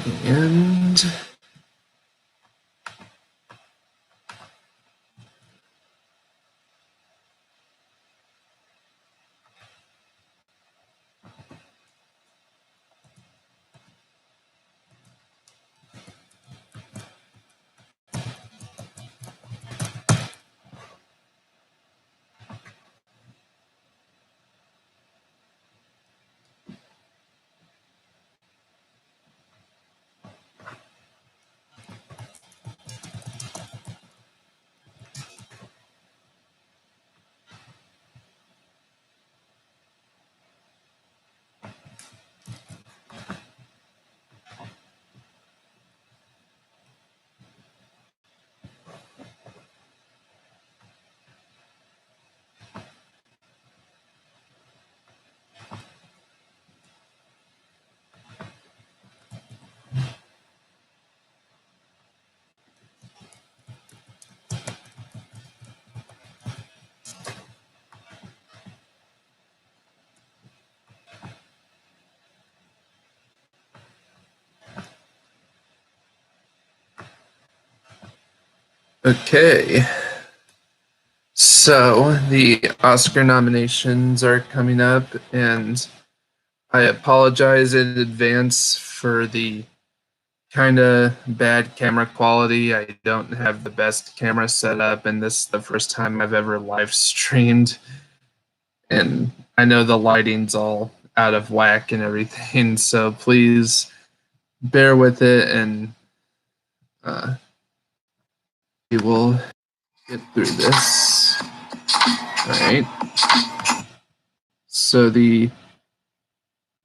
And okay. So the Oscar nominations are coming up, and I apologize in advance for the kind of bad camera quality. I don't have the best camera setup, and this is the first time I've ever live streamed. And I know the lighting's all out of whack and everything, so please bear with it, and we will get through this. All right. So the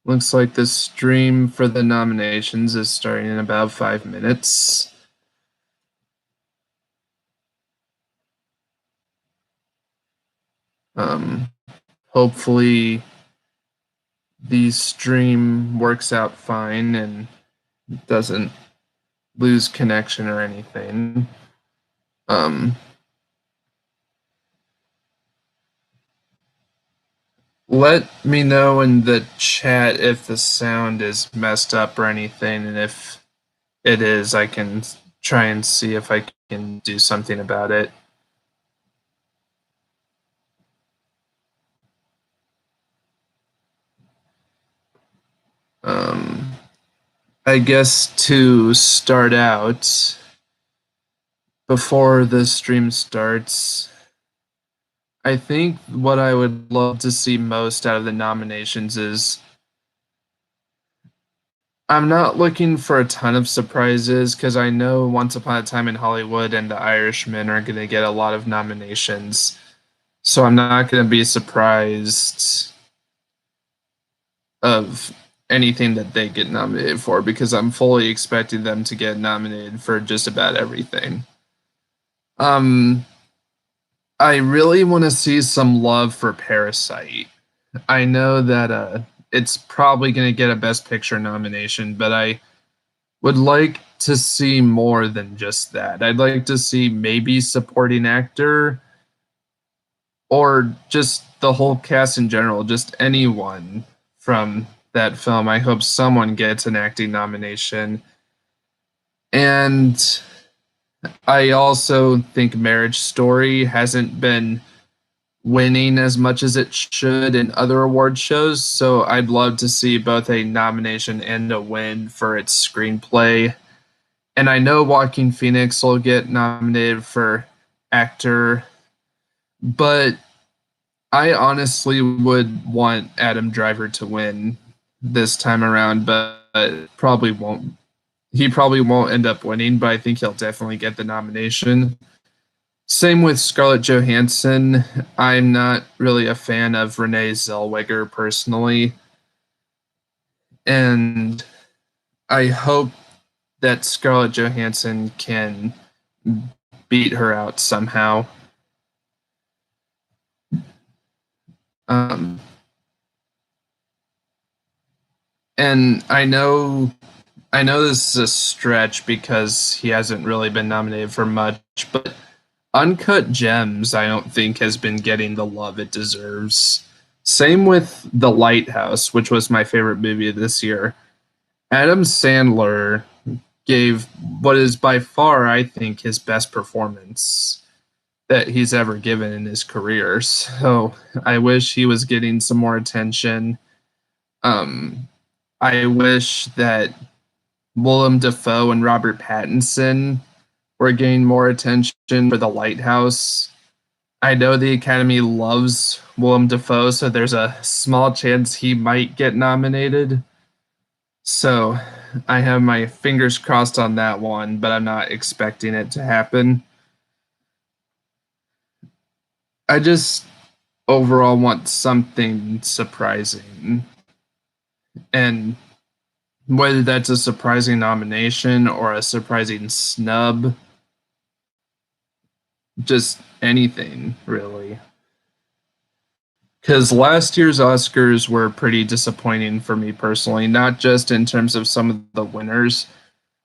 looks like the stream for the nominations is starting in about 5 minutes. Hopefully the stream works out fine and doesn't lose connection or anything. Let me know in the chat if the sound is messed up or anything, and if it is, I can try and see if I can do something about it. I guess to start out, before the stream starts, I think what I would love to see most out of the nominations is I'm not looking for a ton of surprises because I know Once Upon a Time in Hollywood and The Irishman are going to get a lot of nominations. So I'm not going to be surprised of anything that they get nominated for because I'm fully expecting them to get nominated for just about everything. I really want to see some love for Parasite. I know that it's probably going to get a Best Picture nomination, but I would like to see more than just that. I'd like to see maybe supporting actor or just the whole cast in general, just anyone from that film. I hope someone gets an acting nomination. And I also think Marriage Story hasn't been winning as much as it should in other award shows, so I'd love to see both a nomination and a win for its screenplay. And I know Joaquin Phoenix will get nominated for actor, but I honestly would want Adam Driver to win this time around, but probably won't. He probably won't end up winning, but I think he'll definitely get the nomination. Same with Scarlett Johansson. I'm not really a fan of Renee Zellweger personally. And I hope that Scarlett Johansson can beat her out somehow. And I know this is a stretch because he hasn't really been nominated for much, but Uncut Gems, I don't think, has been getting the love it deserves. Same with The Lighthouse, which was my favorite movie this year. Adam Sandler gave what is by far, I think, his best performance that he's ever given in his career. So I wish he was getting some more attention. Um, I wish that Willem Dafoe and Robert Pattinson were getting more attention for The Lighthouse. I know the Academy loves Willem Dafoe, so there's a small chance he might get nominated. So I have my fingers crossed on that one, but I'm not expecting it to happen. I just overall want something surprising. And whether that's a surprising nomination or a surprising snub, just anything, really. Because last year's Oscars were pretty disappointing for me personally, not just in terms of some of the winners,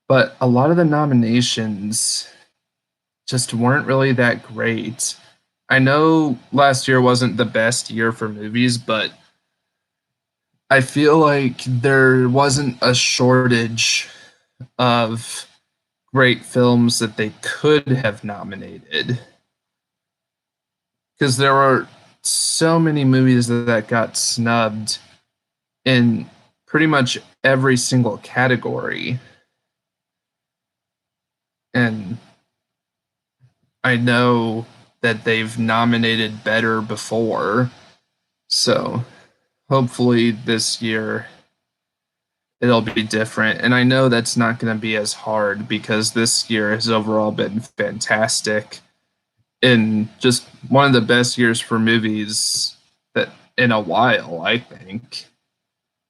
but a lot of the nominations just weren't really that great. I know last year wasn't the best year for movies, but I feel like there wasn't a shortage of great films that they could have nominated. Because there were so many movies that got snubbed in pretty much every single category. And I know that they've nominated better before. So hopefully this year it'll be different. And I know that's not going to be as hard because this year has overall been fantastic and just one of the best years for movies that in a while, I think.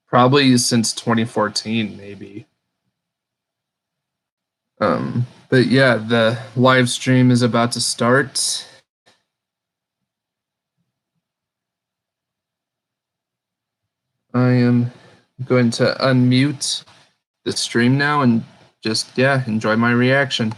Probably since 2014, maybe. But yeah, the live stream is about to start. I am going to unmute the stream now and just, enjoy my reaction.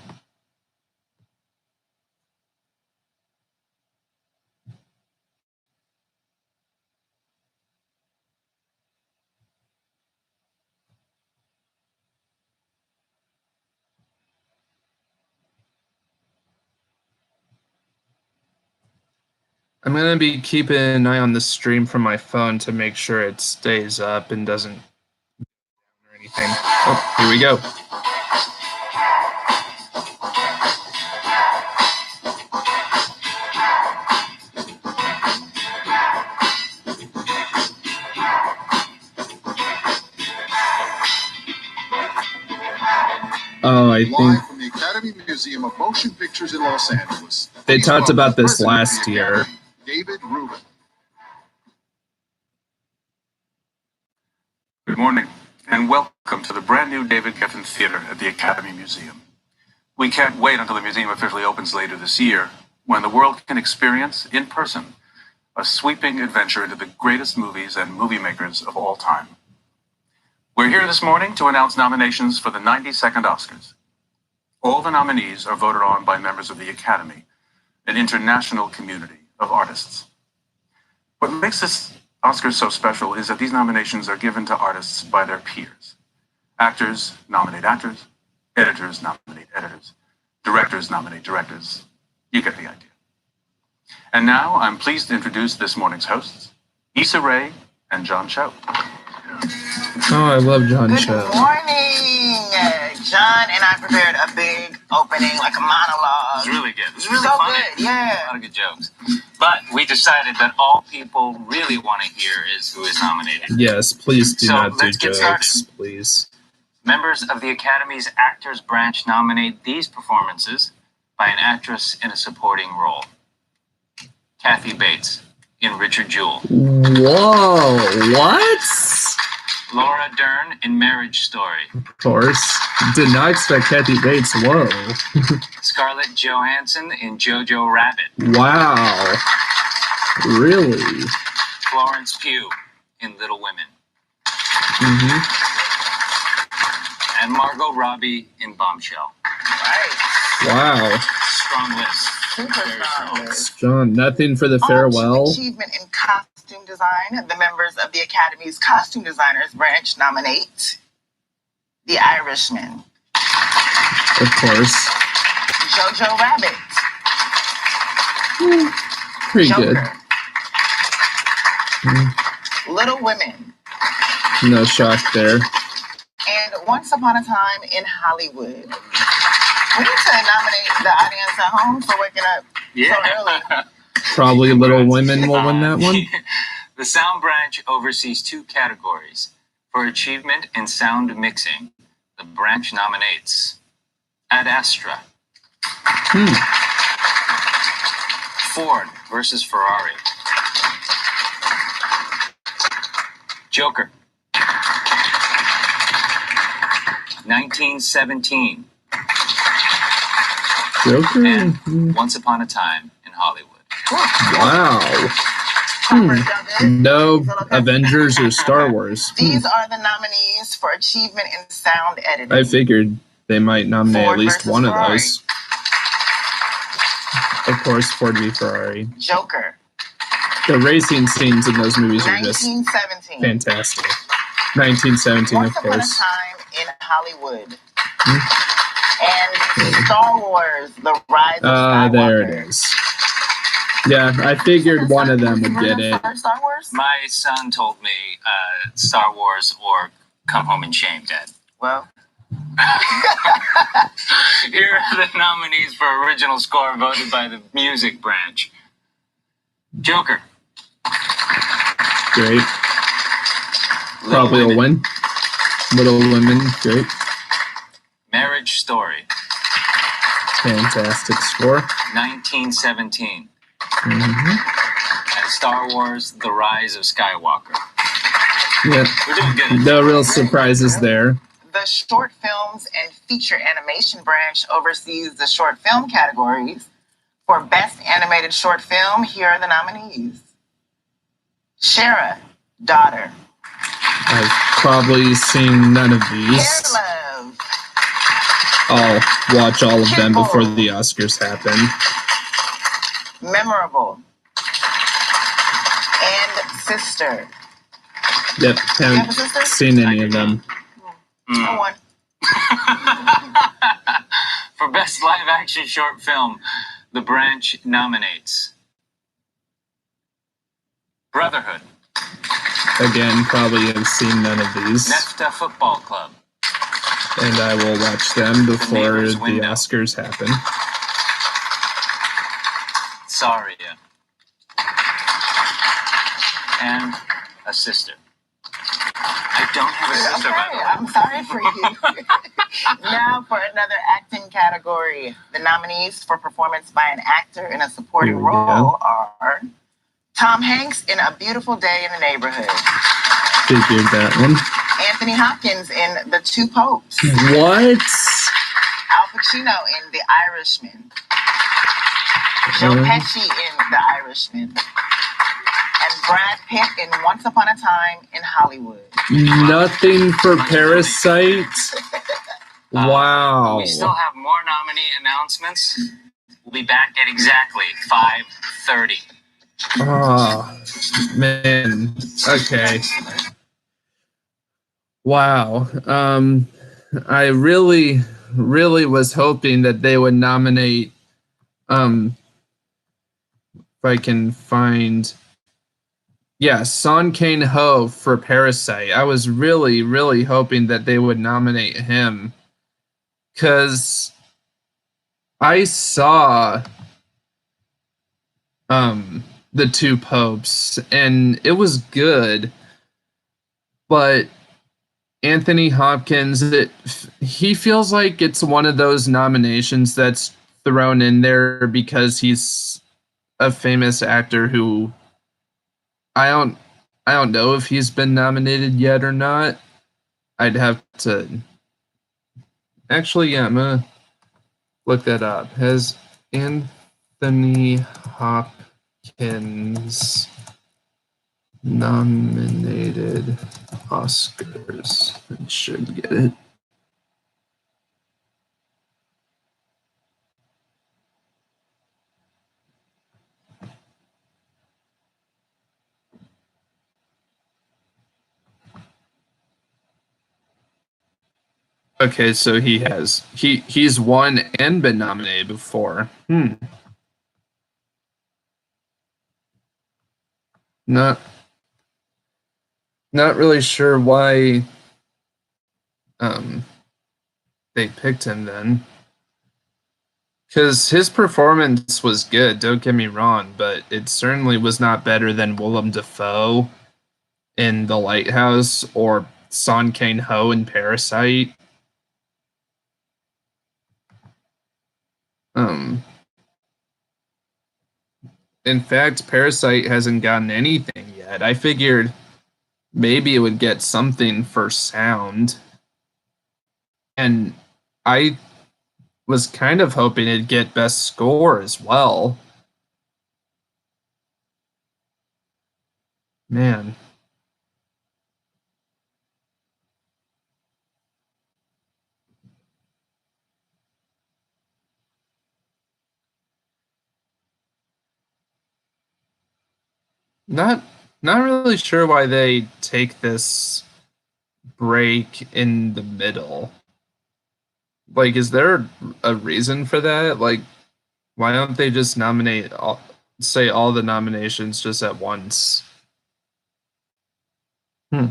I'm going to be keeping an eye on the stream from my phone to make sure it stays up and doesn't or anything. Oh, here we go. Oh, I think Live from the Academy Museum of Motion Pictures in Los Angeles. They talked about this last year. David Rubin. Good morning, and welcome to the brand new David Geffen Theater at the Academy Museum. We can't wait until the museum officially opens later this year, when the world can experience, in person, a sweeping adventure into the greatest movies and movie makers of all time. We're here this morning to announce nominations for the 92nd Oscars. All the nominees are voted on by members of the Academy, an international community of artists. What makes this Oscars so special is that these nominations are given to artists by their peers. Actors nominate actors, editors nominate editors, directors nominate directors. You get the idea. And now I'm pleased to introduce this morning's hosts, Issa Rae and John Cho. Oh, I love John Good Cho. morning. John and I prepared a big opening, like a monologue. It was really good. It was really So funny. good, yeah. A lot of good jokes. But we decided that all people really want to hear is who is nominated. Yes, please do So, not do let's get jokes, started. please. Members of the Academy's Actors Branch nominate these performances by an actress in a supporting role. Kathy Bates in Richard Jewell. Whoa, what? Laura Dern in Marriage Story. Of course. Did not expect Kathy Bates. Whoa. Scarlett Johansson in Jojo Rabbit. Wow. Really? Florence Pugh in Little Women. Mm-hmm. And Margot Robbie in Bombshell. Right. Wow. Strong list. Super strong list. John, nothing for the On to farewell. achievement in costume design. The members of the Academy's Costume Designers Branch nominate The Irishman. Of course. Jojo Rabbit. Pretty Joker. good. Little Women. No shock there. And Once Upon a Time in Hollywood. We need to nominate the audience at home for waking up so early. Probably Little Women will win that one. The sound branch oversees 2 categories. For achievement in sound mixing, the branch nominates Ad Astra, Ford versus Ferrari, Joker, 1917, Joker? and Once Upon a Time in Hollywood. Wow. No Avengers or Star Wars. These are the nominees for achievement in sound editing. I figured they might nominate Ford at least versus one Ferrari. of those. Of course, Ford v Ferrari. Joker. The racing scenes in those movies are just 1917. fantastic. 1917, Once of Upon a course. Time in Hollywood. And Star Wars: The Rise of Skywalker. There it is. Yeah, I figured one of them would get it. Star Wars? My son told me Star Wars or Come Home and Shame, Dad. Well, Here are the nominees for original score voted by the music branch. Joker. Great. Little Probably a Women. win. Little Women, great. Marriage Story. Fantastic score. 1917. Mm-hmm. And Star Wars: The Rise of Skywalker. Yep. We're doing good. No real surprises there. the short films and feature animation branch oversees the short film categories. For Best Animated Short Film, here are the nominees. Shara, Daughter. I've probably seen none of these. Hair Love. I'll watch all of them Kimball. before the Oscars happen. Memorable. And Sister. Yep, You have a haven't sister? seen any of them. No one. For Best Live Action Short Film, the branch nominates Brotherhood, Again, probably have seen none of these. Nefta Football Club, And I will watch them before Neighbor's the Window. Oscars happen. Saria, and A Sister. I don't have a sister, by the Okay, way. I'm sorry for you. Now for another acting category. The nominees for performance by an actor in a supporting Here we go. role are Tom Hanks in A Beautiful Day in the Neighborhood, Figured that one. Anthony Hopkins in The Two Popes, What? Al Pacino in The Irishman, Joe Pesci in The Irishman, and Brad Pitt in Once Upon a Time in Hollywood. Nothing for Parasite? Wow. We still have more nominee announcements. We'll be back at exactly 5:30. Oh, man. Okay. Wow. I really was hoping that they would nominate, if I can find, Son Kang-ho for Parasite. I was really hoping that they would nominate him, because I saw The Two Popes and it was good, but Anthony Hopkins, he feels like it's one of those nominations that's thrown in there because he's a famous actor who I don't know if he's been nominated yet or not. I'd have to actually, I'm gonna look that up. Has Anthony Hopkins nominated Oscars? I should get it. Okay, so he's won and been nominated before. Not not really sure why they picked him then. Because his performance was good, don't get me wrong, but it certainly was not better than Willem Dafoe in The Lighthouse or Son Kang-ho in Parasite. Um, in fact, Parasite hasn't gotten anything yet. I figured maybe it would get something for sound. And I was kind of hoping it'd get best score as well. Man. Not not really sure why they take this break in the middle. Like, is there a reason for that? Like, why don't they just say all the nominations just at once? Hmm.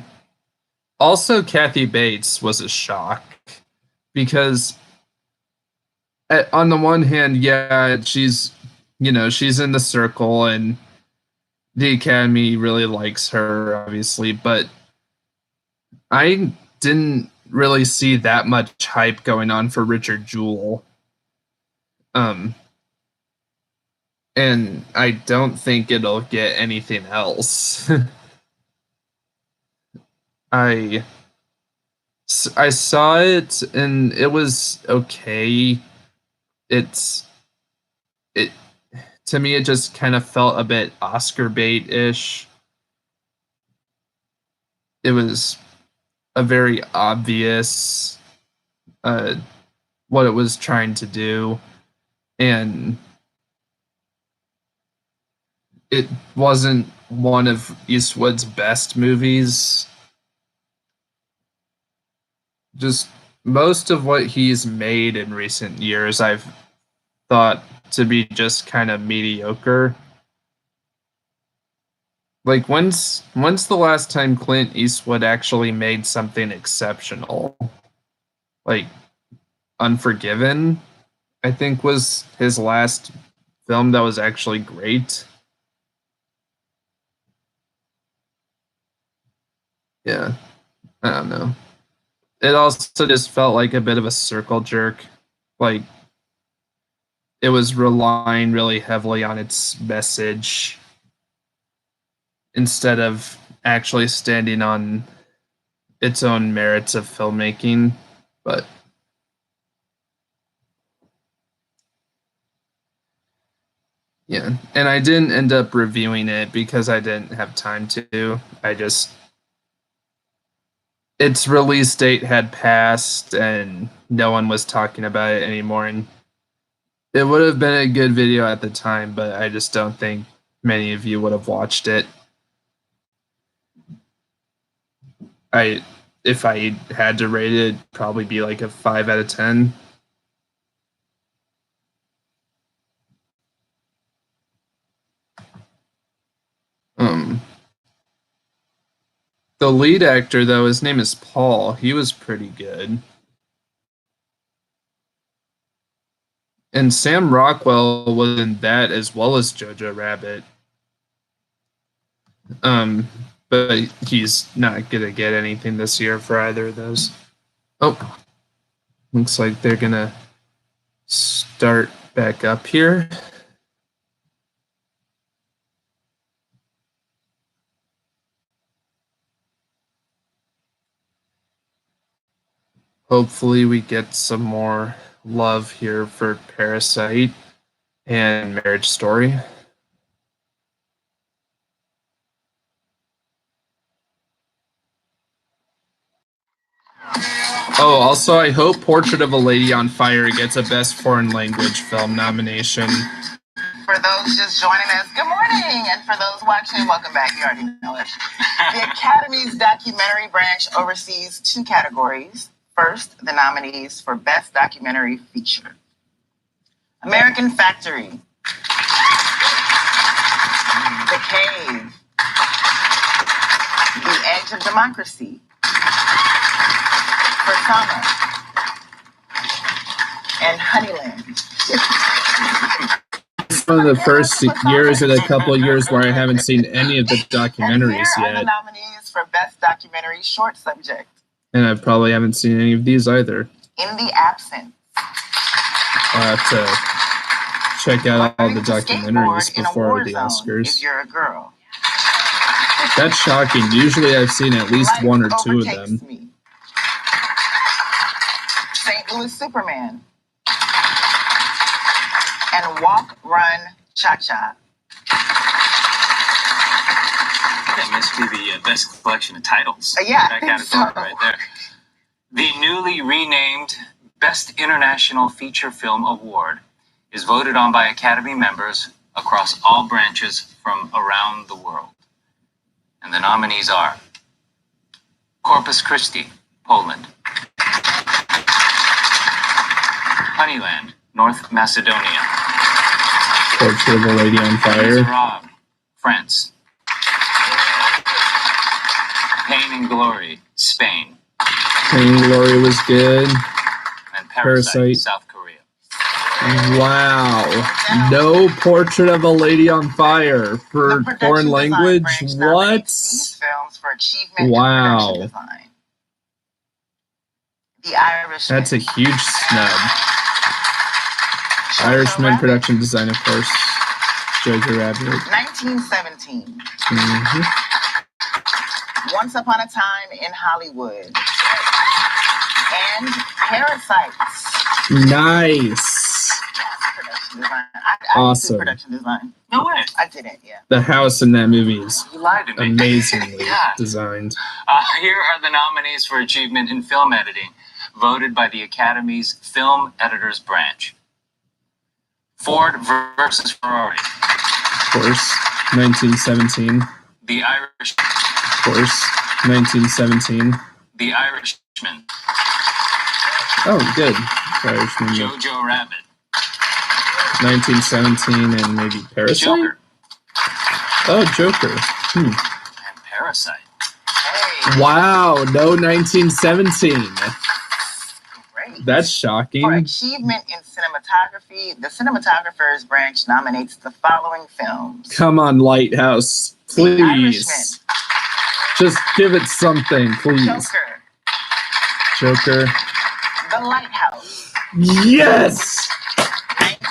Also, Kathy Bates was a shock because, on the one hand, yeah, she's in the circle and the Academy really likes her, obviously, but I didn't really see that much hype going on for Richard Jewell. Um, and I don't think it'll get anything else. I I saw it and it was okay. It's it To me it just kind of felt a bit Oscar bait ish. It was a very obvious uh, what it was trying to do, and it wasn't one of Eastwood's best movies. Just most of what he's made in recent years, I've thought to be just kind of mediocre. Like when's the last time Clint Eastwood actually made something exceptional? Like Unforgiven, I think was his last film that was actually great. Yeah, I don't know. It also just felt like a bit of a circle jerk. Like it was relying really heavily on its message instead of actually standing on its own merits of filmmaking. But yeah, and I didn't end up reviewing it because I didn't have time to. Its release date had passed and no one was talking about it anymore. And it would have been a good video at the time, but I just don't think many of you would have watched it. I If I had to rate it, it'd probably be like a 5 out of 10. Um, the lead actor, though, his name is Paul. He was pretty good. And Sam Rockwell was in that as well as Jojo Rabbit. But he's not gonna get anything this year for either of those. Oh, looks like they're gonna start back up here. Hopefully we get some more love here for Parasite and Marriage Story. Oh, also, I hope Portrait of a Lady on Fire gets a Best Foreign Language Film nomination. For those just joining us, good morning. And for those watching, welcome back. You already know it. The Academy's documentary branch oversees two categories: First, the nominees for Best Documentary Feature. American Factory, The Cave, The Edge of Democracy, Persona, and Honeyland. It's one of the first years in a couple of years where I haven't seen any of the documentaries and here are the yet. nominees for Best Documentary Short Subject. And I probably haven't seen any of these either. In the Absence. I'll have to check out all the documentaries before the Oscars. If you're a girl. That's shocking. Usually I've seen at least one or two of them. Me. St. Louis Superman. And Walk, Run, Cha-Cha. That must be the best collection of titles. Yeah, that category right there. The newly renamed Best International Feature Film Award is voted on by Academy members across all branches from around the world. And the nominees are Corpus Christi, Poland; Honeyland, North Macedonia; Portrait of a Lady on Fire; Miserable, France; Pain and Glory, Spain; Pain and Glory was good. and Parasite, South Korea. Wow. No Portrait of a Lady on Fire for foreign language? What? These films for achievement wow. in production design. The Irishman. That's a huge snub. Irishman production design, of course. Jojo Rabbit. 1917. Mm-hmm. Once Upon a Time in Hollywood. And Parasites. Nice. Production design. I Awesome. did production design. No way. I didn't, yeah. The house in that movie is You lied to me. amazingly Yeah. designed. Here are the nominees for achievement in film editing, voted by the Academy's Film Editors Branch. Ford versus Ferrari. Of course. 1917. Of The Irish. course. 1917. The Irishman. Oh, good. Irishman. Jojo Rabbit. 1917 and maybe Parasite? Joker. Oh, Joker. And Parasite. Hey, Wow, no 1917. great. That's For shocking. achievement in cinematography, the cinematographers branch nominates the following films. Come on, Lighthouse. The Please. Irishman. Just give it something, please. Joker. Joker. The Lighthouse. Yes!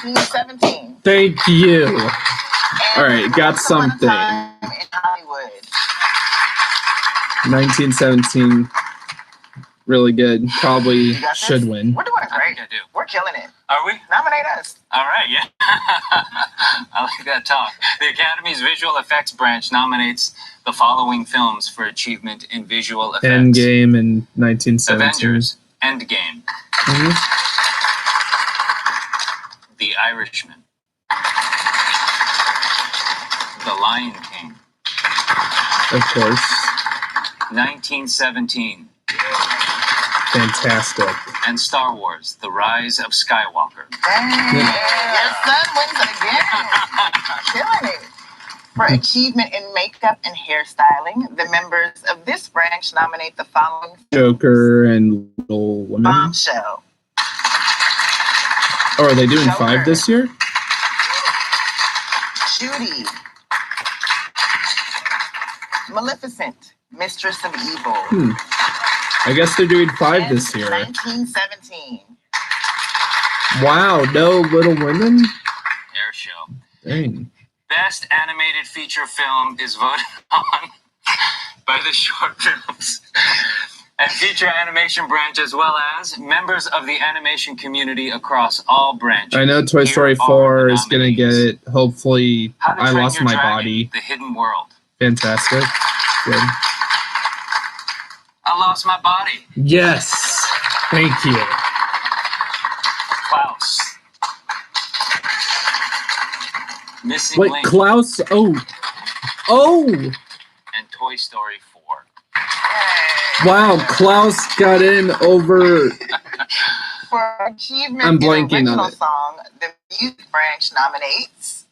1917. Thank you. And All right, got Once Upon a something. Time in Hollywood. 1917. Really good. Probably You got this? should win. We're doing I great. think I do. We're killing it. Are we? Nominate us. All right, yeah. I like that talk. The Academy's Visual Effects Branch nominates the following films for achievement in visual effects. Endgame in 1917. Avengers, Endgame, Mhm. The Irishman, The Lion King, Of course. 1917, Fantastic. and Star Wars, The Rise of Skywalker. Dang. Your son wins again. Killing it. For achievement in makeup and hairstyling, the members of this branch nominate the following Joker and Little Women. Bombshell, Oh, are they doing Joker. 5 this year? Judy, Maleficent, Mistress of Evil. I guess they're doing 5 and this year. 1917. Wow, no Little Women? Air show. Dang. Best animated feature film is voted on by the short films and feature animation branch, as well as members of the animation community across all branches. I know Toy Here Story are 4 the is going to get nominees. it. Hopefully, How to I Train Lost Your My Dragon, Body. The Hidden World. Fantastic. Good. I Lost My Body. Yes. Thank you. Klaus. Missing Wait, Link Klaus? Oh. and Toy Story 4. Wow, Klaus got in over. For achievement I'm in blanking on original it. song, the music branch nominates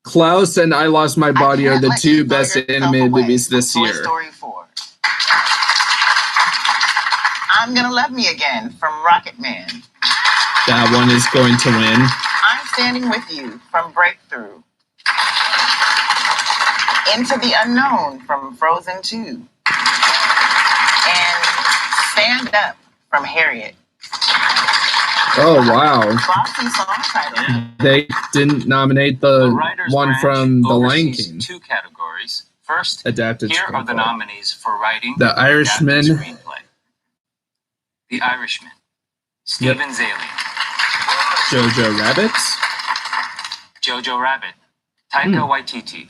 Klaus and I Lost My Body are Can't the Let You two Throw best Yourself animated Away movies from this Toy year. Story 4. I'm Gonna Love Me Again from Rocket Man. That one is going to win. I'm Standing With You from Breakthrough. Into the Unknown from Frozen 2. And Stand Up from Harriet. Oh, wow. Glossy song title. They didn't nominate The the writers one branch from The Lion oversees King. 2 categories. First, Adapted here are the screenplay. nominees for writing The and adapted Irishman. screenplay. The Irishman, Stephen Zalian. Jojo Rabbit. Jojo Rabbit, Taika Waititi.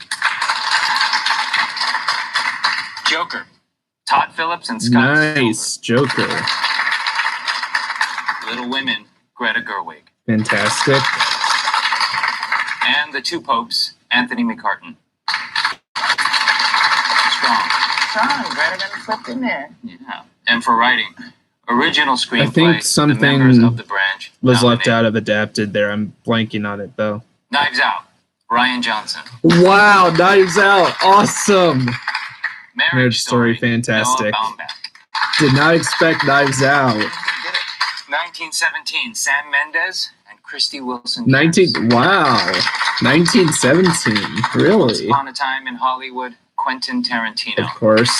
Joker, Todd Phillips and Scott Nice. Joker. Silver. Little Women, Greta Gerwig. Fantastic. And The Two Popes, Anthony McCartan. Strong. Greta done slipped in there. Yeah. And for writing, original screenplay, I think the members something of the branch was left nominate out of adapted there. I'm blanking on it, though. Knives Out, Ryan Johnson. Wow, Knives Out. Awesome. Marriage Story, fantastic. Noah Baumbach. Did not expect Knives Out. 1917, Sam Mendes and Christy Wilson. 19. Wow. 1917. Once Really? Upon a Time in Hollywood, Quentin Tarantino. Of course.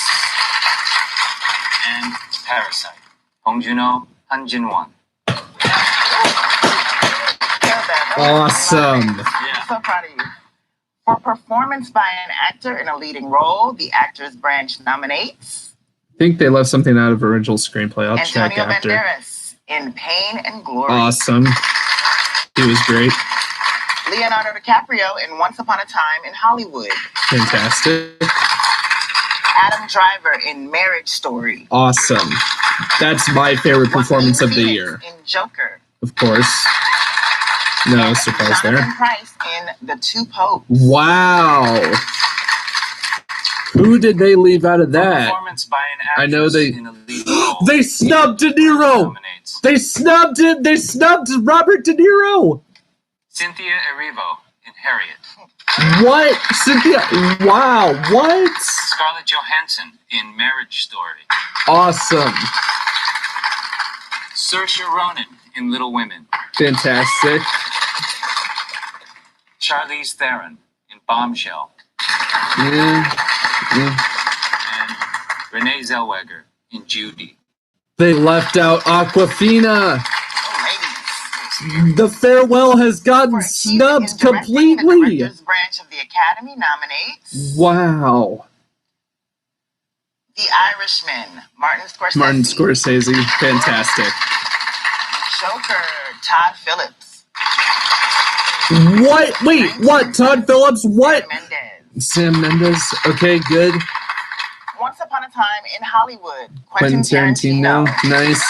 And Parasite, Bong Joon-ho, Han Jin-won. Awesome. I'm so proud of you. For performance by an actor in a leading role, the Actors Branch nominates I think they left something out of original screenplay. I'll check Antonio after. Banderas in Pain and Glory. Awesome. He was great. Leonardo DiCaprio in Once Upon a Time in Hollywood. Fantastic. Adam Driver in Marriage Story. Awesome. That's my favorite performance of the Joaquin year. Phoenix in Joker. Of course. No And surprise Jonathan there. Pryce in The Two Popes. Wow. Who did they leave out of that? Performance by an actress I know they. in a lead role. They snubbed De Niro. Nominates They snubbed it. They snubbed Robert De Niro. Cynthia Erivo in Harriet. What? Cynthia? Wow. What? Scarlett Johansson in Marriage Story. Awesome. Saoirse Ronan in Little Women. Fantastic. Charlize Theron in Bombshell. Yeah. And Renee Zellweger in Judy. They left out Aquafina. Oh, ladies. The Farewell has gotten For achievement snubbed in directing, completely. The Directors Branch of the Academy nominates Wow. The Irishman, Martin Scorsese. Martin Scorsese. Fantastic. Joker, Todd Phillips. What? Wait, what? Todd Phillips? What? Mendes. Sam Mendes. Okay, good. Once Upon a Time in Hollywood, Quentin Tarantino. Nice.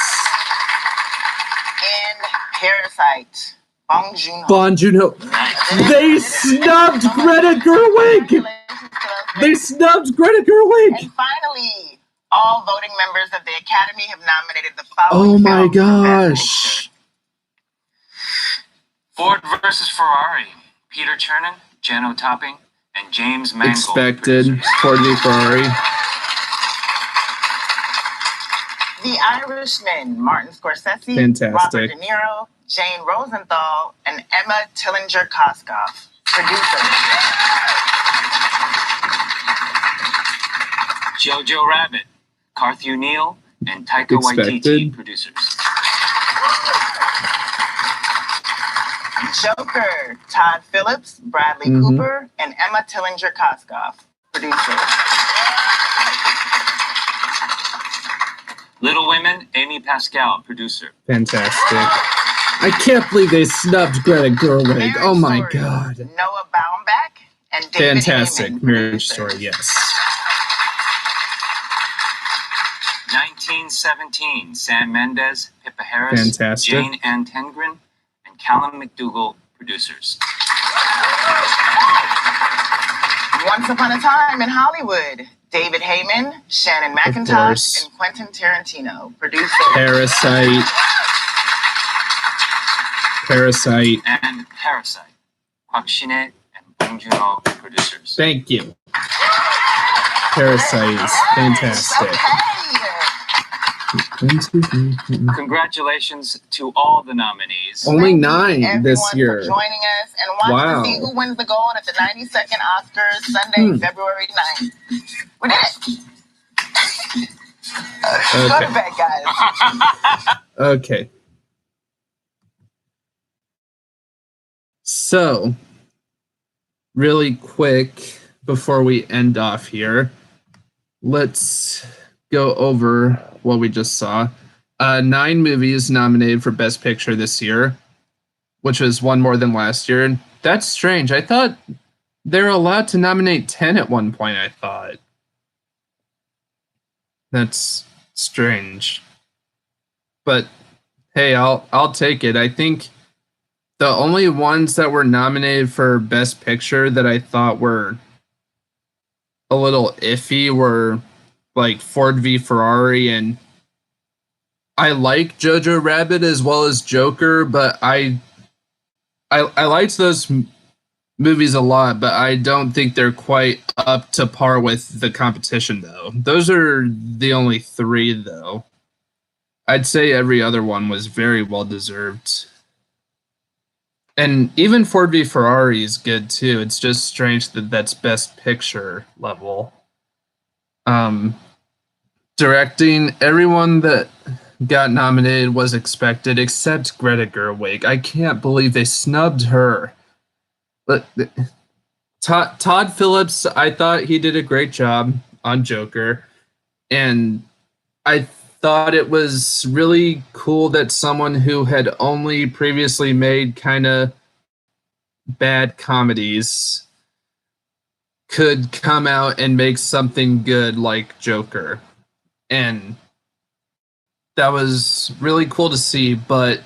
And Parasite, Bong Joon-ho. Bong Joon-ho. They snubbed Greta Gerwig. They snubbed Greta Gerwig. And finally, all voting members of the Academy have nominated the following Oh my films for Best gosh. Picture. Ford versus Ferrari. Peter Chernin, Jeno Topping, and James Mangold. Expected. producers. Ford v Ferrari. The Irishman, Martin Scorsese, Fantastic. Robert De Niro, Jane Rosenthal, and Emma Tillinger-Koskoff, producers. Jojo Rabbit, Carthew Neal, and Taika Expected. Waititi, producers. Joker, Todd Phillips, Bradley Cooper, and Emma Tillinger-Koskoff, producers. Little Women, Amy Pascal, producer. Fantastic. I can't believe they snubbed Greta Gerwig. Marriage Oh my Story, god. Noah Baumbach and David Fantastic. Heyman, Marriage producers. Story, yes. 1917, Sam Mendes, Pippa Harris, Fantastic. Jane Ann Tengren, and Callum McDougall, producers. Once Upon a Time in Hollywood, David Heyman, Shannon course. McIntosh, and Quentin Tarantino. Producer. Parasite. And Parasite. Park Shin-hye and Bong Joon-ho, producers. Thank you. Parasite is fantastic. Congratulations to all the nominees. Only 9 this year. For joining us and watch to see who wins the gold at the 92nd Oscars Sunday, February 9th. We did it. Go to bed, guys. Okay. So, really quick before we end off here, let's go over what we just saw. 9 movies nominated for Best Picture this year, which was one more than last year. And that's strange. I thought they were allowed to nominate 10 at one point, I thought. That's strange. But hey, I'll take it. I think the only ones that were nominated for Best Picture that I thought were a little iffy were like Ford v Ferrari, and I like Jojo Rabbit as well as Joker, but I liked those movies a lot, but I don't think they're quite up to par with the competition, though. Those are the only 3, though. I'd say every other one was very well deserved. And even Ford v Ferrari is good, too. It's just strange that that's Best Picture level. Directing, everyone that got nominated was expected, except Greta Gerwig. I can't believe they snubbed her. But Todd Phillips, I thought he did a great job on Joker. And I thought it was really cool that someone who had only previously made kind of bad comedies could come out and make something good like Joker. And that was really cool to see, but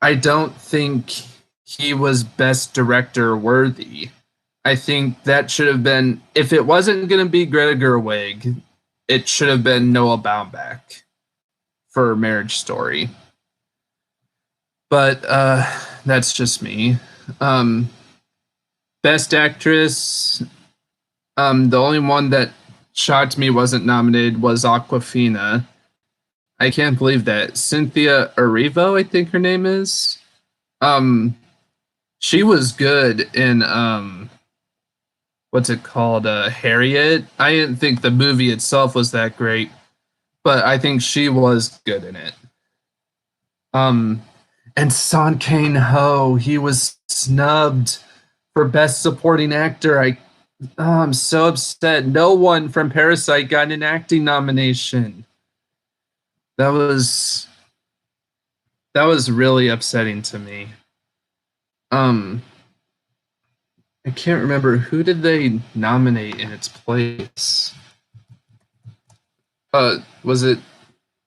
I don't think he was Best Director worthy. I think that should have been, if it wasn't going to be Greta Gerwig, it should have been Noah Baumbach for Marriage Story. But that's just me. Best Actress, the only one that shocked me wasn't nominated was Awkwafina. I can't believe that. Cynthia Erivo, I think her name is. She was good in what's it called? Harriet. I didn't think the movie itself was that great, but I think she was good in it. And Son Kang-ho, he was snubbed for Best Supporting Actor. I'm so upset. No one from Parasite got an acting nomination. That was really upsetting to me. I can't remember, who did they nominate in its place? Was it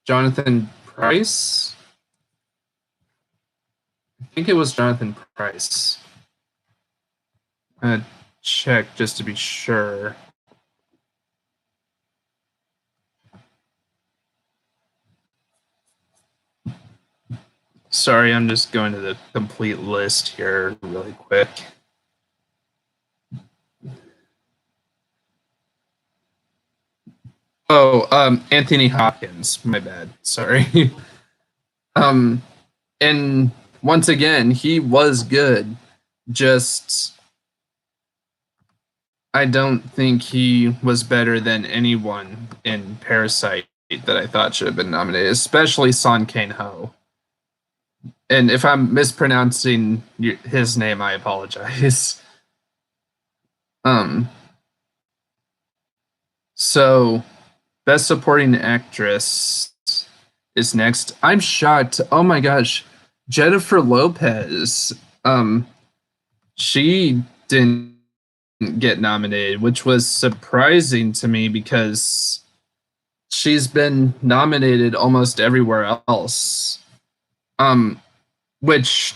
Jonathan Pryce? I think it was Jonathan Pryce. I'm gonna check just to be sure. Sorry, I'm just going to the complete list here really quick. Oh, Anthony Hopkins. My bad. Sorry. And once again, he was good. Just, I don't think he was better than anyone in Parasite that I thought should have been nominated, especially Son Kang-ho. And if I'm mispronouncing his name, I apologize. So, Best Supporting Actress is next. I'm shocked. Oh my gosh. Jennifer Lopez. She didn't get nominated, which was surprising to me because she's been nominated almost everywhere else. Which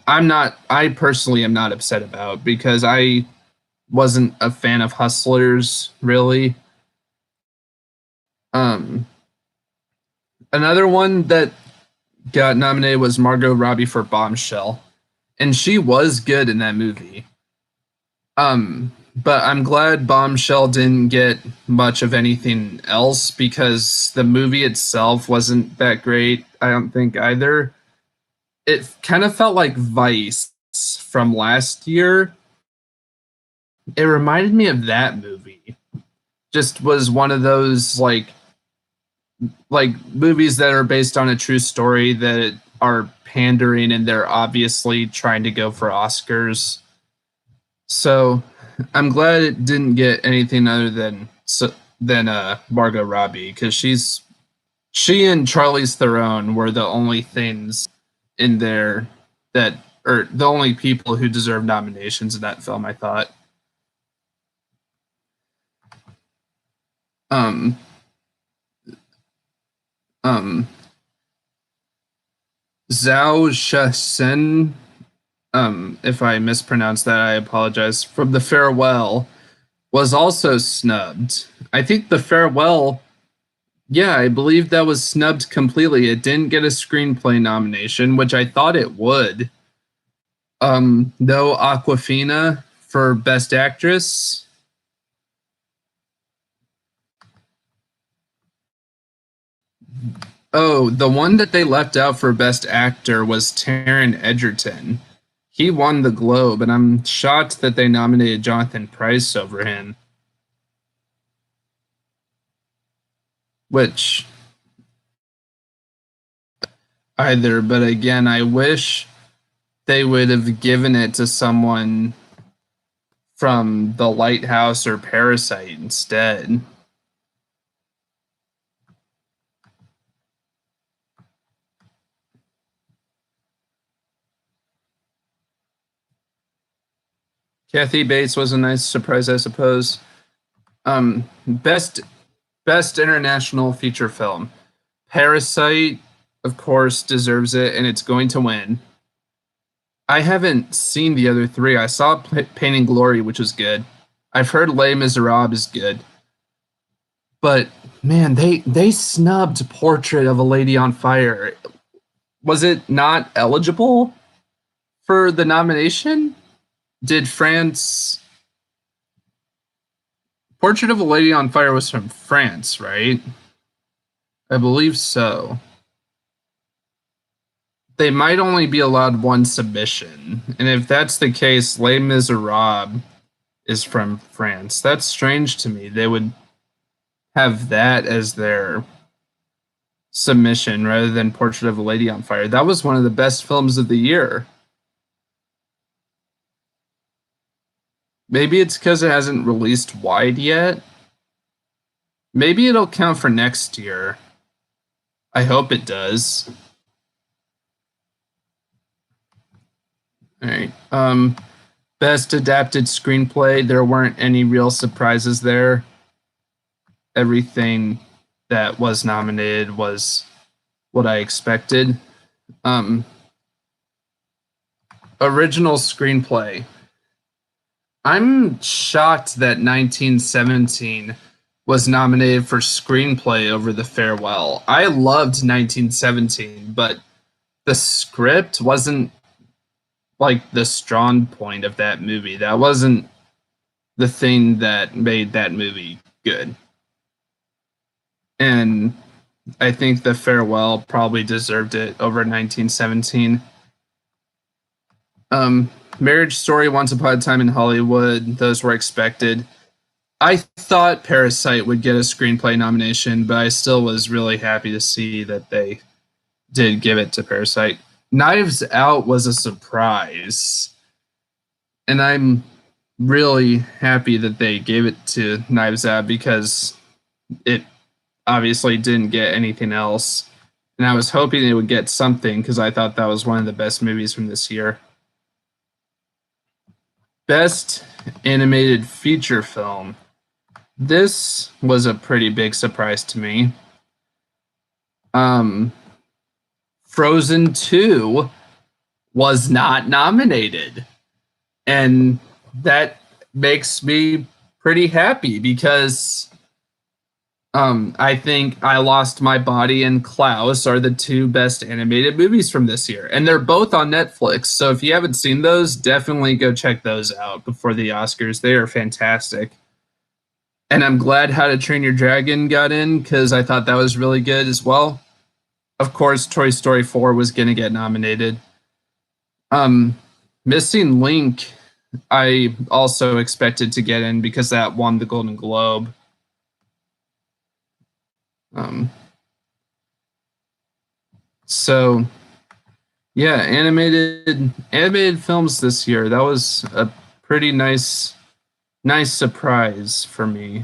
I personally am not upset about, because I wasn't a fan of Hustlers, really. Um, Another one that got nominated was Margot Robbie for Bombshell, and she was good in that movie. But I'm glad Bombshell didn't get much of anything else because the movie itself wasn't that great, I don't think either. It kind of felt like Vice from last year. It reminded me of that movie. Just was one of those like movies that are based on a true story that are pandering and they're obviously trying to go for Oscars. So I'm glad it didn't get anything other than Margot Robbie because she and Charlize Theron were the only things in there that or the only people who deserve nominations in that film. I thought. Um, Zhao Shesen, if I mispronounced that, I apologize. From The Farewell, was also snubbed. I think The Farewell, yeah, I believe that was snubbed completely. It didn't get a screenplay nomination, which I thought it would. No Aquafina for Best Actress. Oh, the one that they left out for Best Actor was Taron Egerton. He won the Globe, and I'm shocked that they nominated Jonathan Pryce over him. Which either, but again, I wish they would have given it to someone from The Lighthouse or Parasite instead. Kathy Bates was a nice surprise, I suppose. Best international feature film. Parasite, of course, deserves it, and it's going to win. I haven't seen the other three. I saw Pain and Glory, which was good. I've heard Les Miserables is good. But man, they snubbed Portrait of a Lady on Fire. Was it not eligible for the nomination? Did France Portrait of a Lady on Fire was from France, right? I believe so. They might only be allowed one submission. And if that's the case, Les Miserables is from France. That's strange to me. They would have that as their submission rather than Portrait of a Lady on Fire. That was one of the best films of the year. Maybe it's because it hasn't released wide yet. Maybe it'll count for next year. I hope it does. All right. Best adapted screenplay. There weren't any real surprises there. Everything that was nominated was what I expected. Original screenplay. I'm shocked that 1917 was nominated for screenplay over The Farewell. I loved 1917, but the script wasn't like the strong point of that movie. That wasn't the thing that made that movie good. And I think The Farewell probably deserved it over 1917. Marriage Story, Once Upon a Time in Hollywood, those were expected. I thought Parasite would get a screenplay nomination, but I still was really happy to see that they did give it to Parasite. Knives Out was a surprise, and I'm really happy that they gave it to Knives Out because it obviously didn't get anything else. And I was hoping it would get something because I thought that was one of the best movies from this year. Best animated feature film. This was a pretty big surprise to me. Frozen 2 was not nominated. And that makes me pretty happy because I think I Lost My Body and Klaus are the two best animated movies from this year, and they're both on Netflix. So if you haven't seen those, definitely go check those out before the Oscars. They are fantastic. And I'm glad How to Train Your Dragon got in because I thought that was really good as well. Of course, Toy Story 4 was going to get nominated. Missing Link, I also expected to get in because that won the Golden Globe. So yeah, animated films this year. That was a pretty nice surprise for me.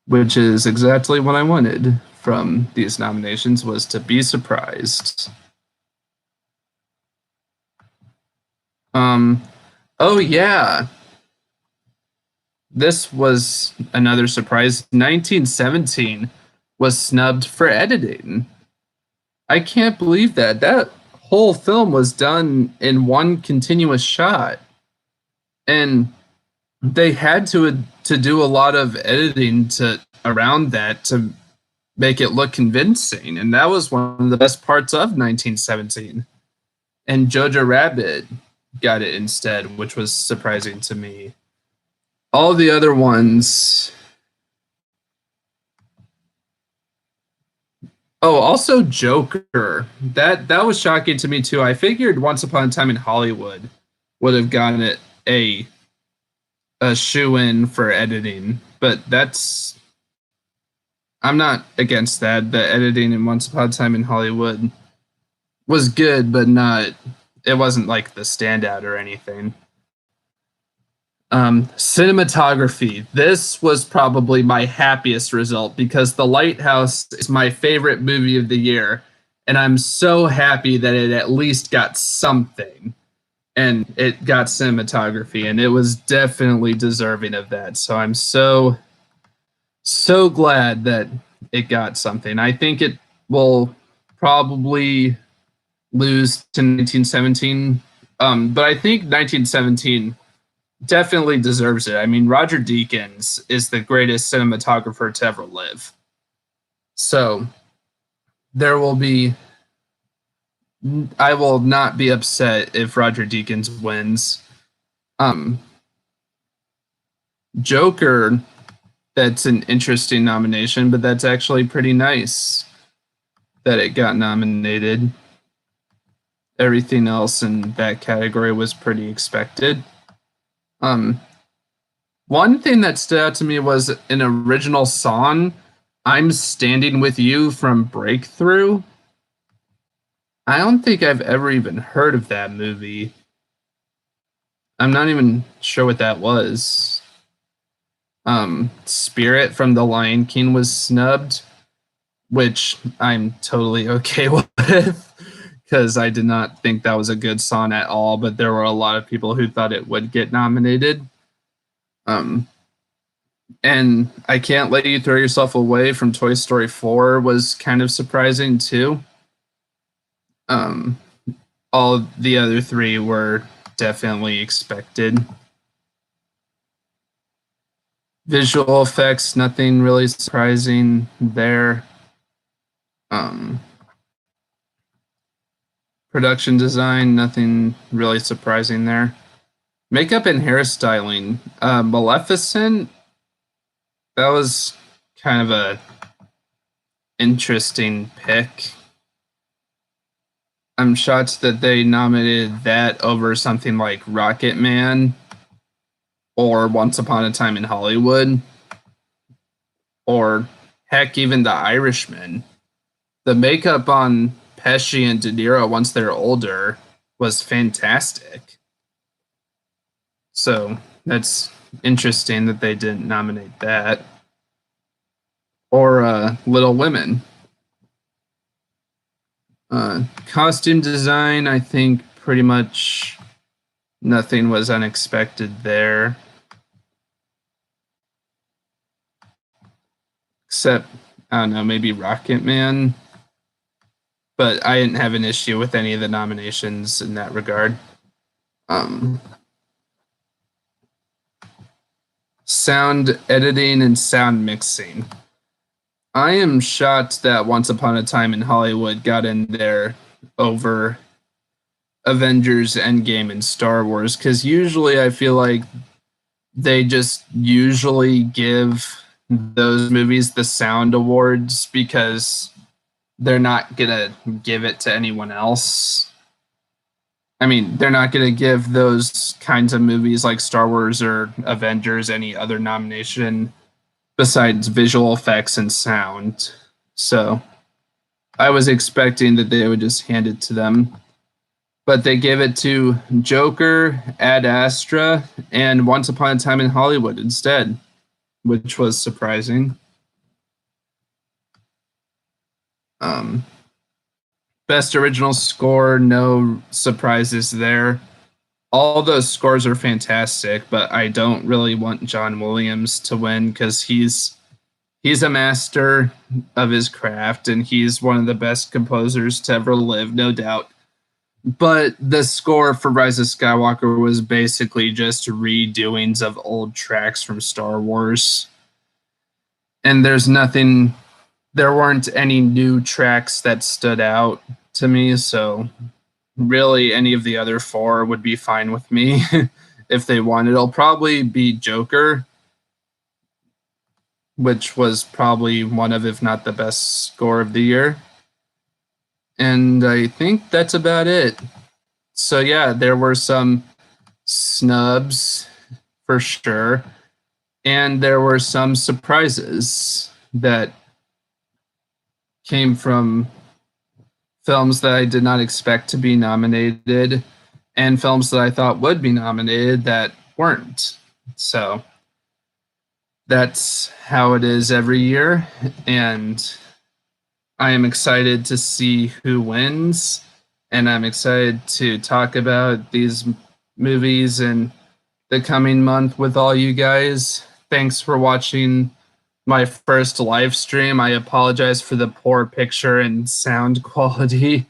Which is exactly what I wanted from these nominations, was to be surprised. Oh yeah. This was another surprise. 1917 was snubbed for editing. I can't believe that. That whole film was done in one continuous shot. And they had to do a lot of editing to around that to make it look convincing, and that was one of the best parts of 1917. And Jojo Rabbit got it instead, which was surprising to me. All the other ones. Oh, also Joker. That was shocking to me too. I figured Once Upon a Time in Hollywood would have gotten it a shoe-in for editing, but I'm not against that. The editing in Once Upon a Time in Hollywood was good, but it wasn't like the standout or anything. Cinematography. This was probably my happiest result because The Lighthouse is my favorite movie of the year, and I'm so happy that it at least got something. And it got cinematography, and it was definitely deserving of that. So I'm so glad that it got something. I think it will probably lose to 1917, but I think 1917 definitely deserves it. I mean, Roger Deakins is the greatest cinematographer to ever live. So I will not be upset if Roger Deakins wins. Joker, that's an interesting nomination, but that's actually pretty nice that it got nominated. Everything else in that category was pretty expected. One thing that stood out to me was an original song, I'm Standing With You from Breakthrough. I don't think I've ever even heard of that movie. I'm not even sure what that was. Spirit from The Lion King was snubbed, which I'm totally okay with because I did not think that was a good song at all, but there were a lot of people who thought it would get nominated. And I Can't Let You Throw Yourself Away from Toy Story 4 was kind of surprising too. All the other three were definitely expected. Visual effects, nothing really surprising there. Production design, nothing really surprising there. Makeup and hairstyling, Maleficent, that was kind of a interesting pick. I'm shocked that they nominated that over something like Rocket Man or Once Upon a Time in Hollywood, or heck, even The Irishman. The makeup on Pesci and De Niro once they're older was fantastic. So that's interesting that they didn't nominate that. Or Little Women. Costume design, I think pretty much nothing was unexpected there. Except, I don't know, maybe Rocket Man. But I didn't have an issue with any of the nominations in that regard. sound editing and sound mixing. I am shocked that Once Upon a Time in Hollywood got in there over Avengers Endgame and Star Wars, because usually I feel like they just usually give those movies the sound awards because they're not gonna give it to anyone else. I mean, they're not gonna give those kinds of movies like Star Wars or Avengers any other nomination besides visual effects and sound. So I was expecting that they would just hand it to them. But they gave it to Joker, Ad Astra, and Once Upon a Time in Hollywood instead, which was surprising. Best original score, no surprises there. All those scores are fantastic, but I don't really want John Williams to win because he's a master of his craft and he's one of the best composers to ever live, no doubt. But the score for Rise of Skywalker was basically just redoings of old tracks from Star Wars. And there weren't any new tracks that stood out to me, so really any of the other four would be fine with me if they won. It'll probably be Joker, which was probably one of, if not the best score of the year. And I think that's about it. So yeah, there were some snubs for sure. And there were some surprises that came from films that I did not expect to be nominated and films that I thought would be nominated that weren't. So that's how it is every year. And I am excited to see who wins. And I'm excited to talk about these movies in the coming month with all you guys. Thanks for watching my first live stream. I apologize for the poor picture and sound quality.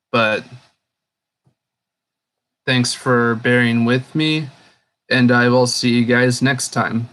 But thanks for bearing with me, and I will see you guys next time.